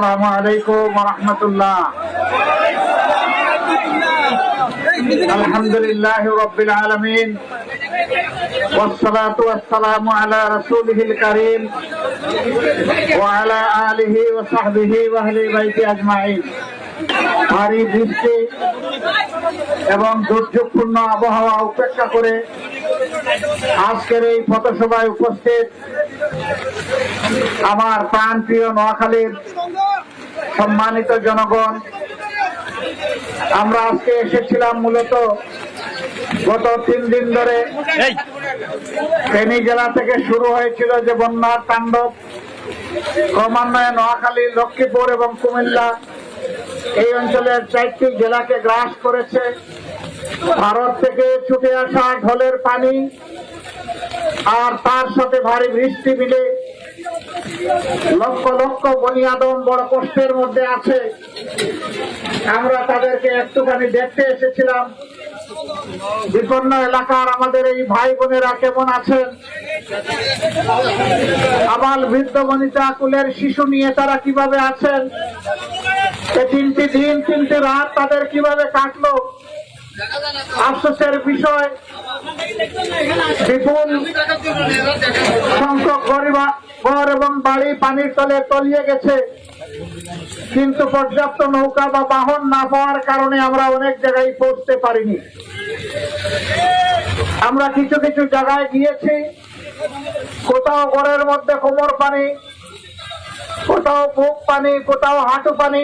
আসসালামু আলাইকুম ওয়া রাহমাতুল্লাহ। আলহামদুলিল্লাহি রাব্বিল আলামিন ওয়াসসালাতু ওয়াসসালামু আলা রাসূলিহিল কারীম ওয়া আলা আলিহি ওয়া সাহবিহি ওয়া আহলি বাইতি আজমাইন। ভারী বৃষ্টি এবং দুর্যোগপূর্ণ আবহাওয়া উপেক্ষা করে আজকের এই পথসভায় উপস্থিত আমার প্রাণপ্রিয় নোয়াখালীর সম্মানিত জনগণ, আমরা আজকে এসেছিলাম মূলত গত 3 দিন ধরে ফেনী জেলা থেকে শুরু হয়েছিল যে বন্যার তাণ্ডব, ক্রমান্বয়ে নোয়াখালী, লক্ষ্মীপুর এবং কুমিল্লা এই অঞ্চলের 4টি জেলাকে গ্রাস করেছে। ভারত থেকে ছুটে আসা ঢলের পানি আর তার সাথে ভারী বৃষ্টি মিলে লক্ষ লক্ষ বনিয়াদম বড় কষ্টের মধ্যে আছে। আমরা তাদেরকে একটুখানি দেখতে এসেছিলাম, বিপন্ন এলাকার আমাদের এই ভাই বোনেরা কেমন আছেন, আবাল বৃদ্ধ বনিতা কুলের শিশু নিয়ে তারা কিভাবে আছেন, এই 3টি দিন 3টি রাত তাদের কিভাবে কাটলো। আফসোসের বিষয়, বিপুল সংখ্যক ঘর এবং বাড়ি পানির তলে তলিয়ে গেছে, কিন্তু পর্যাপ্ত নৌকা বা বাহন না পাওয়ার কারণে আমরা অনেক জায়গায় পৌঁছতে পারিনি। আমরা কিছু কিছু জায়গায় গিয়েছি, কোথাও ঘরের মধ্যে কোমর পানি, কোথাও বুক পানি, কোথাও হাঁটু পানি,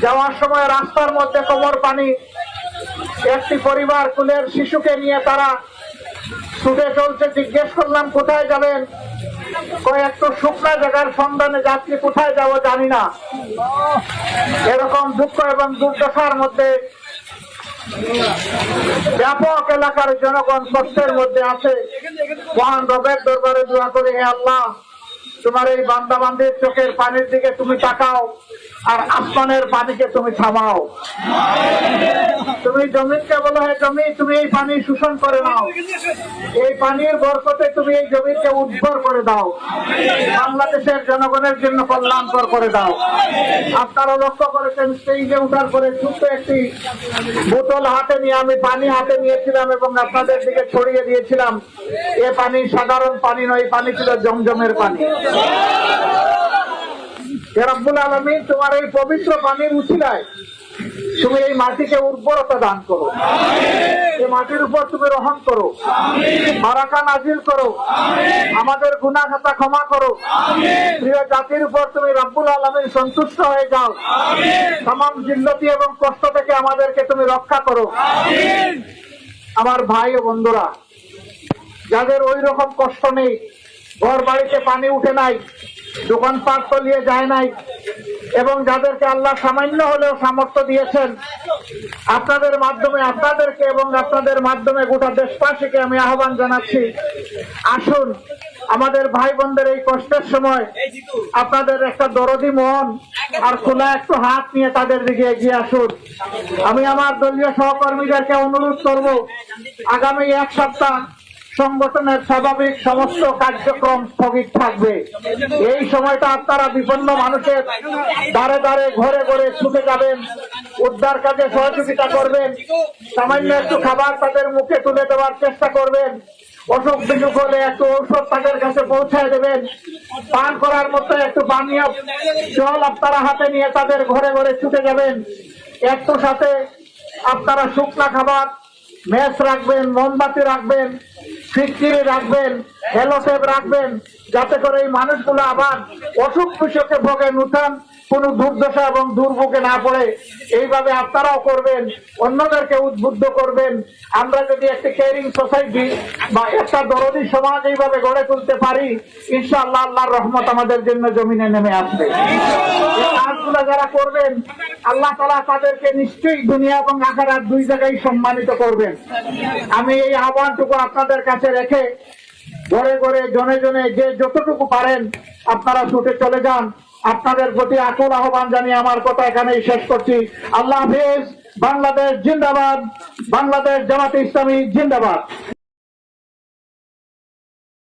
যাওয়ার সময় রাস্তার মধ্যে কোমর পানি। একটি পরিবার কুলের শিশুকে নিয়ে তারা ছুটে চলছে। জিজ্ঞেস করলাম কোথায় যাবেন, একটু শুকনা জায়গার সন্ধানে যাচ্ছি, কোথায় যাব জানি না। এরকম দুঃখ এবং দুর্দশার মধ্যে ব্যাপক এলাকার জনগণ কষ্টের মধ্যে আছে। মহান রবের দরবারে দোয়া করে, হে আল্লাহ, তোমার এই বান্দা বান্দির চোখের পানির দিকে তুমি তাকাও আর আসমানের পানিকে তুমি থামাও। তুমি জমিনকে বলো, হে জমি, তুমি এই পানি শোষণ করে নাও, এই পানির বরকতে তুমি এই জমিকে উর্বর করে দাও, বাংলাদেশের জনগণের জন্য কল্যাণকর করে দাও। আপনারা লক্ষ্য করেছেন, স্টেজে উঠার পরে ছোট্ট একটি বোতল হাতে নিয়ে আমি পানি হাতে নিয়েছিলাম এবং আপনাদের দিকে ছড়িয়ে দিয়েছিলাম। এ পানি সাধারণ পানি নয়, পানি ছিল জমজমের পানি। রব্বুল আলামিন, তোমার এই পবিত্র পানির উছিলায় তুমি এই মাটিকে উর্বরতা দান করো, এই মাটির উপর তুমি রহম করো, বারাকা নাজিল করো, আমাদের গুনাহ খাতা ক্ষমা করো। প্রিয় জাতির উপর তুমি রব্বুল আলামিন সন্তুষ্ট হয়ে যাও। তামাম জিল্লতি এবং কষ্ট থেকে আমাদেরকে তুমি রক্ষা করো। আমার ভাই ও বন্ধুরা, যাদের ওই রকম কষ্ট নেই, ঘর বাড়িতে পানি উঠে নাই, দোকানপাট তলিয়ে যায় নাই, এবং যাদেরকে আল্লাহ সামান্য হলেও সামর্থ্য দিয়েছেন, আপনাদের মাধ্যমে আপনাদেরকে এবং আপনাদের মাধ্যমে গোটা দেশবাসীকে আমি আহ্বান জানাচ্ছি, আসুন আমাদের ভাই বোনদের এই কষ্টের সময় আপনাদের একটা দরদি মন আর খোলা একটু হাত নিয়ে তাদের দিকে এগিয়ে আসুন। আমি আমার দলীয় সহকর্মীদেরকে অনুরোধ করব, আগামী 1 সপ্তাহ সংগঠনের স্বাভাবিক সমস্ত কার্যক্রম স্থগিত থাকবে। এই সময়টা আপনারা বিপন্ন মানুষের দ্বারে দ্বারে ঘরে ঘরে ছুটে যাবেন, উদ্ধার কাজে সহযোগিতা করবেন, সামান্য একটু খাবার তাদের মুখে তুলে দেওয়ার চেষ্টা করবেন, অসুখ বিসুখ হলে একটু ঔষধ তাদের কাছে পৌঁছায় দেবেন, পান করার মতো একটু পানীয় জল আপনারা হাতে নিয়ে তাদের ঘরে ঘরে ছুটে যাবেন। একটু সাথে আপনারা শুকনা খাবার, মেস রাখবেন, মোমবাতি রাখবেন, ফিটকিরি রাখবেন, হেলোটেপ রাখবেন, যাতে করে এই মানুষগুলো আবার অসুখ বিসুখে ভোগে, নূতন কোন দুর্দশা এবং দুর্ভোগে না পড়ে। এইভাবে আপনারাও করবেন, অন্যদেরকে উদ্বুদ্ধ করবেন। আমরা যদি একটি কেয়ারিং সোসাইটি বা একটা দরদি সমাজ এইভাবে গড়ে তুলতে পারি, ইনশাআল্লাহ আল্লাহর রহমত আমাদের জন্য জমিনে নেমে আসবে। এই কাজগুলো যারা করবেন, আল্লাহ তাআলা তাদেরকে নিশ্চয়ই দুনিয়া এবং আখিরাত 2 জায়গায় সম্মানিত করবেন। আমি এই আহ্বানটুকু আপনাদের কাছে রেখে ঘরে ঘরে জনে জনে যে যতটুকু পারেন আপনারা ছুটে চলে যান। আপনাদের প্রতি আকুল আহ্বান জানিয়ে আমার কথা এখানেই শেষ করছি। আল্লাহ হাফেজ। বাংলাদেশ জিন্দাবাদ, বাংলাদেশ জামাতে ইসলামী জিন্দাবাদ।